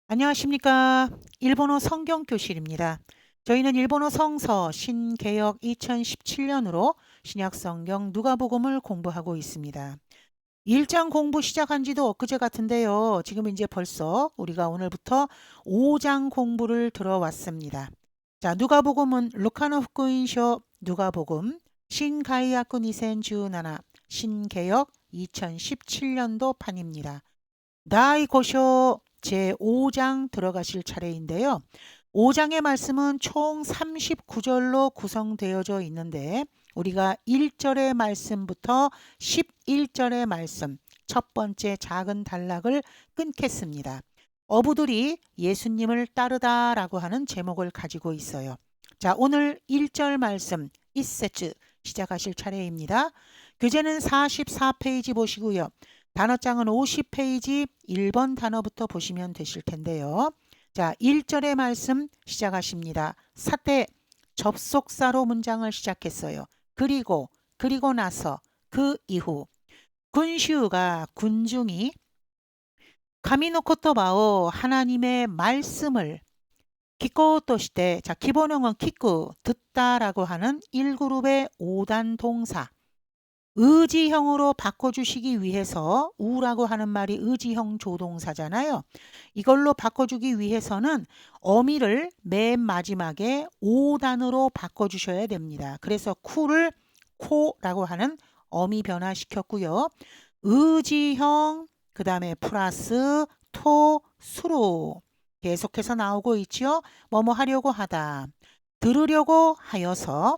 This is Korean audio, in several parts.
안녕하십니까. 일본어 성경 교실입니다. 저희는 일본어 성서 신개역 2017년으로 신약 성경 누가복음을 공부하고 있습니다. 1장 공부 시작한 지도 엊그제 같은데요. 지금 이제 벌써 우리가 오늘부터 5장 공부를 들어왔습니다. 자, 누가복음은 루카노 후쿠인쇼 누가복음 신가이아쿠 니센주나나 신개역 2017년도 판입니다. 나이 고쇼 제5장 들어가실 차례인데요. 5장의 말씀은 총 39절로 구성되어져 있는데 우리가 1절의 말씀부터 11절의 말씀 첫 번째 작은 단락을 끊겠습니다. 어부들이 예수님을 따르다라고 하는 제목을 가지고 있어요. 자, 오늘 1절 말씀 1세트 시작하실 차례입니다. 교재는 44페이지 보시고요. 단어장은 50페이지 1번 단어부터 보시면 되실 텐데요. 자, 1절의 말씀 시작하십니다. 사태, 접속사로 문장을 시작했어요. 그리고 나서, 그 이후. 군슈가 군중이 가미노코토바오 하나님의 말씀을 기코として 자, 기본형은 키쿠, 듣다라고 하는 1그룹의 5단 동사. 의지형으로 바꿔주시기 위해서 우라고 하는 말이 의지형 조동사잖아요. 이걸로 바꿔주기 위해서는 어미를 맨 마지막에 5단으로 바꿔주셔야 됩니다. 그래서 쿠를 코라고 하는 어미 변화시켰고요. 의지형 그 다음에 플러스 토 수로 계속해서 나오고 있죠. 뭐뭐 하려고 하다. 들으려고 하여서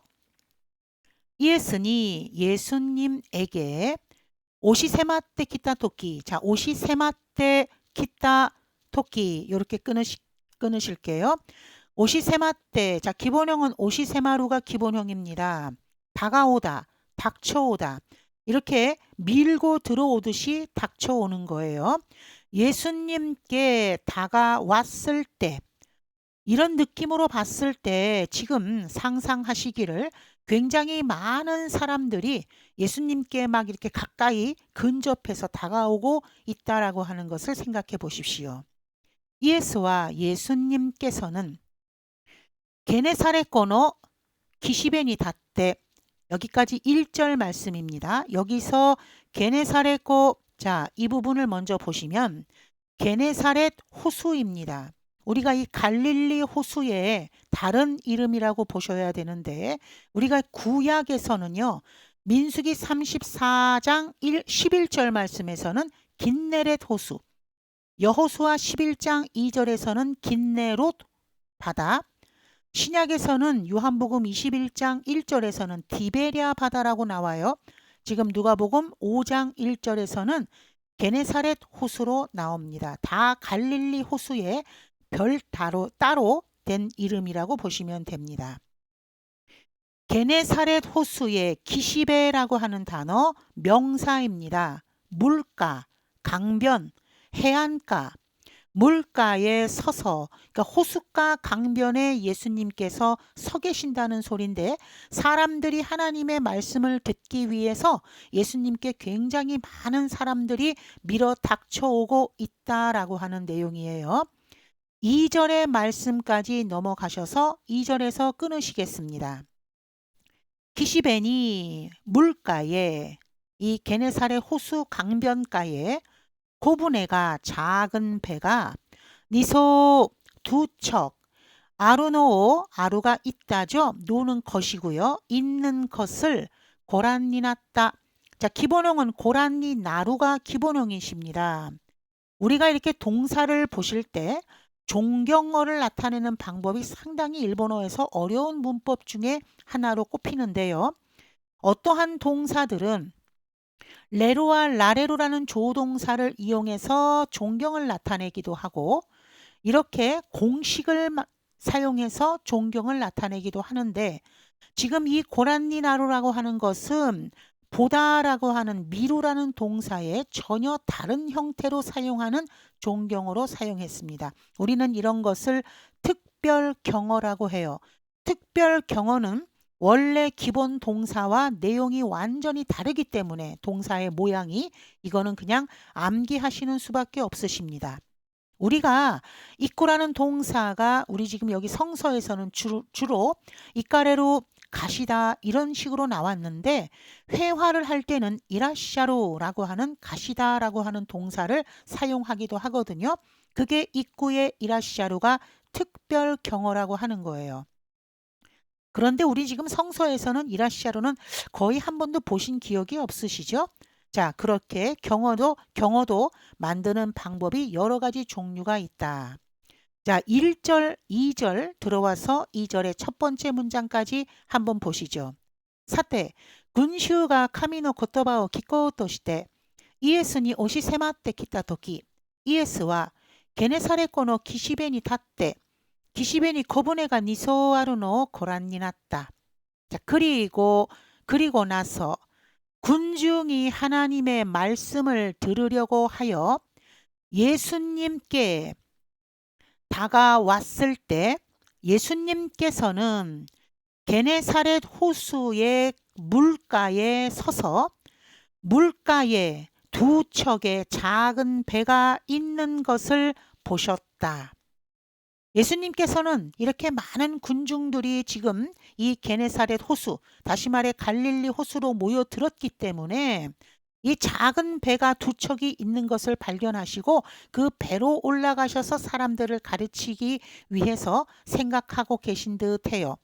이에스니 예수님에게 오시세마테 키타 토끼. 자, 오시세마테 키타 토끼. 이렇게 끊으실게요. 오시세마테. 자, 기본형은 오시세마루가 기본형입니다. 다가오다, 닥쳐오다. 이렇게 밀고 들어오듯이 닥쳐오는 거예요. 예수님께 다가왔을 때 이런 느낌으로 봤을 때 지금 상상하시기를 굉장히 많은 사람들이 예수님께 막 이렇게 가까이 근접해서 다가오고 있다라고 하는 것을 생각해 보십시오. 예수와 예수님께서는 게네사렛고노 기시베니 닷때 여기까지 1절 말씀입니다. 여기서 게네사렛고 자, 이 부분을 먼저 보시면 게네사렛 호수입니다. 우리가 이 갈릴리 호수의 다른 이름이라고 보셔야 되는데 우리가 구약에서는요. 민수기 34장 11절 말씀에서는 긴네렛 호수, 여호수아 11장 2절에서는 긴네롯 바다, 신약에서는 요한복음 21장 1절에서는 디베랴 바다라고 나와요. 지금 누가복음 5장 1절에서는 게네사렛 호수로 나옵니다. 다 갈릴리 호수의 별 따로 된 이름이라고 보시면 됩니다. 게네사렛 호수의 기시베라고 하는 단어 명사입니다. 물가, 강변, 해안가, 물가에 서서 그러니까 호숫가 강변에 예수님께서 서 계신다는 소린데 사람들이 하나님의 말씀을 듣기 위해서 예수님께 굉장히 많은 사람들이 밀어 닥쳐오고 있다라고 하는 내용이에요. 2절의 말씀까지 넘어가셔서 2절에서 끊으시겠습니다. 기시벤이 물가에 이 게네사렛 호수 강변가에 고분해가 작은 배가 니소 두 척 아루노 아루가 있다죠. 노는 것이고요. 있는 것을 고란니 났다. 자, 기본형은 고란니 나루가 기본형이십니다. 우리가 이렇게 동사를 보실 때 존경어를 나타내는 방법이 상당히 일본어에서 어려운 문법 중에 하나로 꼽히는데요. 어떠한 동사들은 레로와 라레로라는 조동사를 이용해서 존경을 나타내기도 하고 이렇게 공식을 사용해서 존경을 나타내기도 하는데 지금 이 고란니나루라고 하는 것은 보다라고 하는 미루라는 동사에 전혀 다른 형태로 사용하는 존경어로 사용했습니다. 우리는 이런 것을 특별경어라고 해요. 특별경어는 원래 기본 동사와 내용이 완전히 다르기 때문에 동사의 모양이 이거는 그냥 암기하시는 수밖에 없으십니다. 우리가 입구라는 동사가 우리 지금 여기 성서에서는 주로 이까레로 가시다 이런 식으로 나왔는데 회화를 할 때는 이라샤로라고 하는 가시다라고 하는 동사를 사용하기도 하거든요. 그게 입구의 이라샤로가 특별 경어라고 하는 거예요. 그런데 우리 지금 성서에서는 이라시아로는 거의 한 번도 보신 기억이 없으시죠? 자, 그렇게 경어도 만드는 방법이 여러 가지 종류가 있다. 자, 1절, 2절 들어와서 2절의 첫 번째 문장까지 한번 보시죠. 사태, 군슈가 카미노 고토바오 기코우토 시테 이에스니 오시 세마테 기타 토키 이에스와 게네사레코노 기시베니 탔테 기시베니 거부네가 니소아루노 고란니 났다. 자, 그리고 나서 군중이 하나님의 말씀을 들으려고 하여 예수님께 다가왔을 때 예수님께서는 게네사렛 호수의 물가에 서서 물가에 두 척의 작은 배가 있는 것을 보셨다. 예수님께서는 이렇게 많은 군중들이 지금 이 게네사렛 호수, 다시 말해 갈릴리 호수로 모여들었기 때문에 이 작은 배가 두 척이 있는 것을 발견하시고 그 배로 올라가셔서 사람들을 가르치기 위해서 생각하고 계신 듯해요.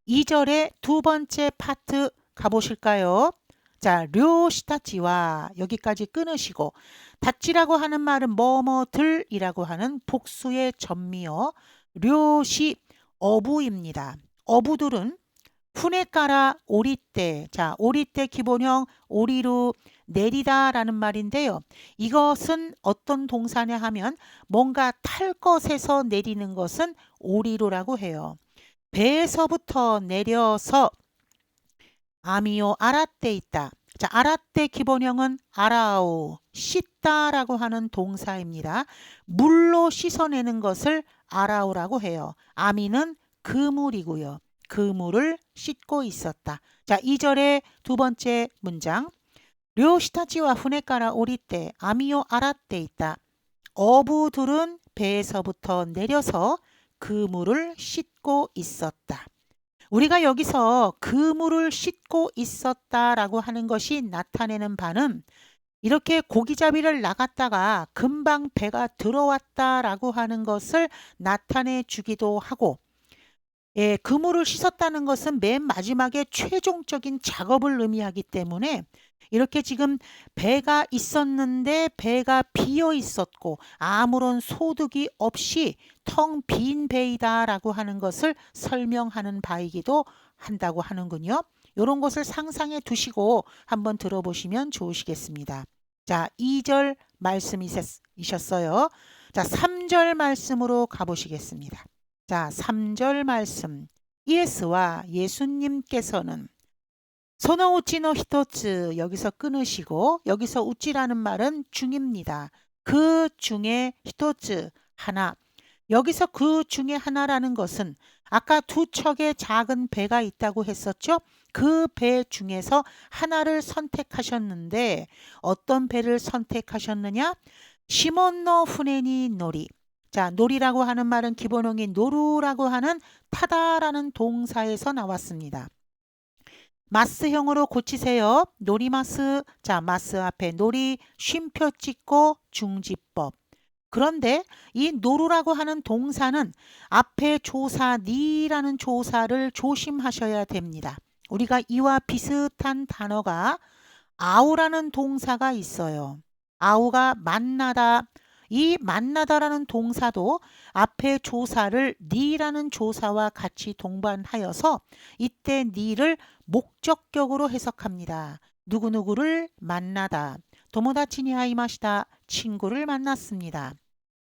2절의 두 번째 파트 가보실까요? 자, 료시타치와 여기까지 끊으시고 다치라고 하는 말은 뭐뭐들이라고 하는 복수의 전미어 료시 어부입니다. 어부들은 후네까라 오리떼, 자, 오리떼 기본형 오리로 내리다라는 말인데요. 이것은 어떤 동사냐 하면 뭔가 탈 것에서 내리는 것은 오리로라고 해요. 배에서부터 내려서 아미오 아라떼 있다. 자, 아라떼 기본형은 아라오, 씻다라고 하는 동사입니다. 물로 씻어내는 것을 아라오라고 해요. 아미는 그물이고요. 그물을 씻고 있었다. 자, 2절의 두 번째 문장. 료시타치와 후네까라 오리떼 아미오 아라떼 있다. 어부들은 배에서부터 내려서 그물을 씻고 있었다. 우리가 여기서 그물을 씻고 있었다라고 하는 것이 나타내는 바는 이렇게 고기잡이를 나갔다가 금방 배가 들어왔다라고 하는 것을 나타내 주기도 하고, 예, 그물을 씻었다는 것은 맨 마지막에 최종적인 작업을 의미하기 때문에 이렇게 지금 배가 있었는데 배가 비어 있었고 아무런 소득이 없이 텅 빈 배이다라고 하는 것을 설명하는 바이기도 한다고 하는군요. 이런 것을 상상해 두시고 한번 들어보시면 좋으시겠습니다. 자, 2절 말씀이셨어요. 자, 3절 말씀으로 가보시겠습니다. 자, 3절 말씀. 이에스와 예수님께서는 소노우치노 히토츠 여기서 끊으시고 여기서 우치라는 말은 중입니다. 그 중에 히토츠 하나. 여기서 그 중에 하나라는 것은 아까 두 척의 작은 배가 있다고 했었죠. 그 배 중에서 하나를 선택하셨는데 어떤 배를 선택하셨느냐? 시몬노 후네니 노리. 자, 놀이라고 하는 말은 기본형인 노루라고 하는 타다라는 동사에서 나왔습니다. 마스형으로 고치세요. 노리마스. 자, 마스 앞에 노리, 쉼표 찍고 중지법. 그런데 이 노루라고 하는 동사는 앞에 조사 니라는 조사를 조심하셔야 됩니다. 우리가 이와 비슷한 단어가 아우라는 동사가 있어요. 아우가 만나다. 이 만나다라는 동사도 앞에 조사를 니라는 조사와 같이 동반하여서 이때 니를 목적격으로 해석합니다. 누구누구를 만나다. 도모다치니 하이마시다. 친구를 만났습니다.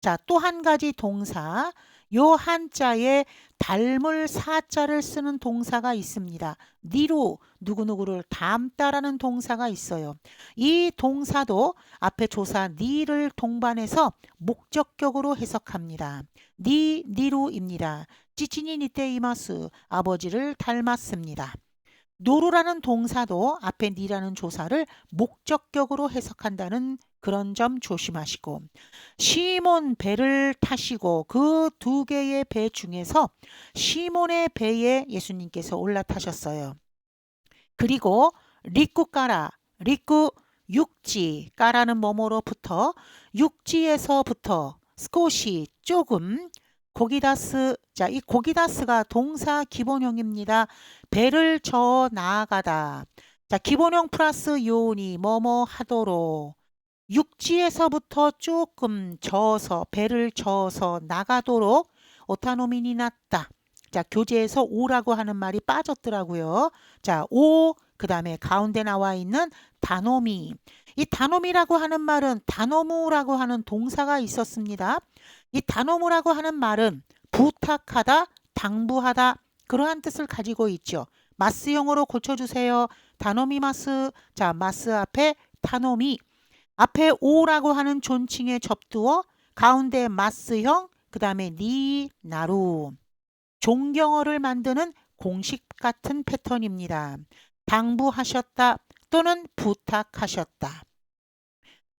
자, 또 한 가지 동사. 요 한자에 닮을 사자를 쓰는 동사가 있습니다. 니로 누구누구를 닮다라는 동사가 있어요. 이 동사도 앞에 조사 니를 동반해서 목적격으로 해석합니다. 니로입니다. 찌치니 니테이마스 아버지를 닮았습니다. 노루라는 동사도 앞에 니라는 조사를 목적격으로 해석한다는 그런 점 조심하시고, 시몬 배를 타시고 그 두 개의 배 중에서 시몬의 배에 예수님께서 올라타셨어요. 그리고 리쿠 까라, 리쿠 육지, 까라는 뭐뭐로부터, 육지에서부터 스코시 조금, 고기다스, 자, 이 고기다스가 동사 기본형입니다. 배를 저어 나아가다. 자, 기본형 플러스 요니 뭐뭐 하도록. 육지에서부터 조금 저어서, 배를 저어서 나가도록 오타노미니 났다. 자, 교재에서 오라고 하는 말이 빠졌더라고요. 자, 오, 그 다음에 가운데 나와 있는 다노미. 이 다노미라고 하는 말은 다노무라고 하는 동사가 있었습니다. 이 다노무라고 하는 말은 부탁하다, 당부하다, 그러한 뜻을 가지고 있죠. 마스형으로 고쳐주세요. 다노미마스. 자, 마스 앞에 타노미. 앞에 오라고 하는 존칭에 접두어 가운데 마스형, 그 다음에 니, 나루. 존경어를 만드는 공식 같은 패턴입니다. 당부하셨다 또는 부탁하셨다.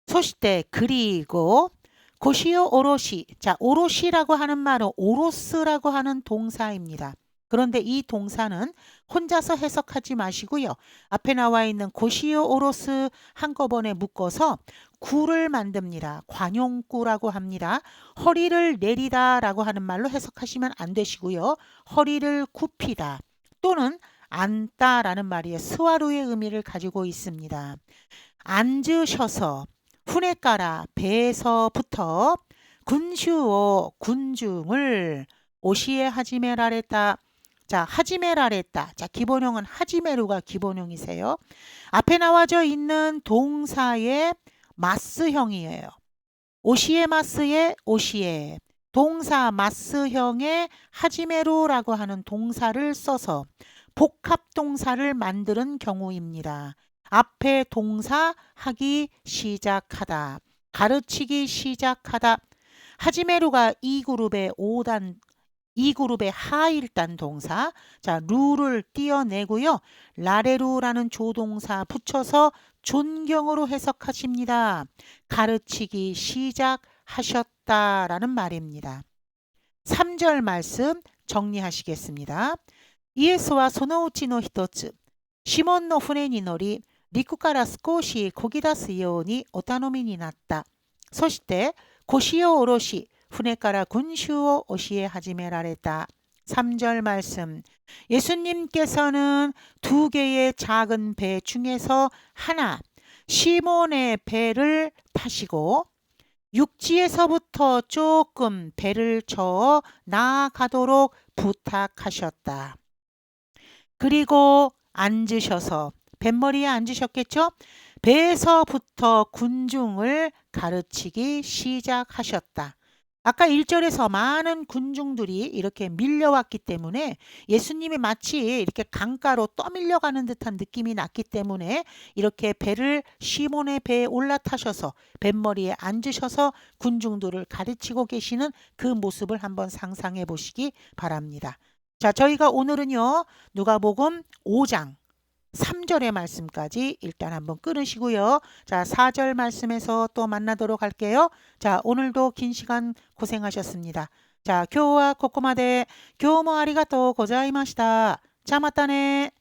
소시대 그리고 고시오 오롯이. 자, 오롯이라고 하는 말은 오로스라고 하는 동사입니다. 그런데 이 동사는 혼자서 해석하지 마시고요. 앞에 나와 있는 고시오 오로스 한꺼번에 묶어서 구를 만듭니다. 관용구라고 합니다. 허리를 내리다 라고 하는 말로 해석하시면 안 되시고요. 허리를 굽히다 또는 앉다 라는 말이 스와루의 의미를 가지고 있습니다. 앉으셔서, 후네까라 배에서부터, 군슈오 군중을, 오시에 하지메라레다. 자, 하지메라레다. 자, 기본형은 하지메루가 기본형이세요. 앞에 나와져 있는 동사의 마스형이에요. 오시에 마스의 오시에, 동사 마스형의 하지메루라고 하는 동사를 써서 복합동사를 만드는 경우입니다. 앞에 동사 하기 시작하다, 가르치기 시작하다. 하지메루가 이 그룹의 5단, 이 그룹의 하일단 동사. 자, 루를 띄어내고요. 라레루라는 조동사 붙여서 존경으로 해석하십니다. 가르치기 시작하셨다라는 말입니다. 3절 말씀 정리하시겠습니다. 이에스와 소노우치노 히토츠, 시몬노船に乗り、陸から少し漕ぎ出すようにお頼みになった。そして腰を下ろし、船から群衆を教え始められた. 3절 말씀. 예수님께서는 두 개의 작은 배 중에서 하나, 시몬의 배를 타시고 육지에서부터 조금 배를 저어 나아가도록 부탁하셨다. 그리고 앉으셔서, 뱃머리에 앉으셨겠죠? 배에서부터 군중을 가르치기 시작하셨다. 아까 1절에서 많은 군중들이 이렇게 밀려왔기 때문에 예수님이 마치 이렇게 강가로 떠밀려가는 듯한 느낌이 났기 때문에 이렇게 배를, 시몬의 배에 올라타셔서 뱃머리에 앉으셔서 군중들을 가르치고 계시는 그 모습을 한번 상상해 보시기 바랍니다. 자, 저희가 오늘은요, 누가복음 5장 3절의 말씀까지 일단 한번 끊으시고요. 자, 4절 말씀에서 또 만나도록 할게요. 자, 오늘도 긴 시간 고생하셨습니다. 자, 今日はここまで。今日もありがとうございました。じゃあまたね。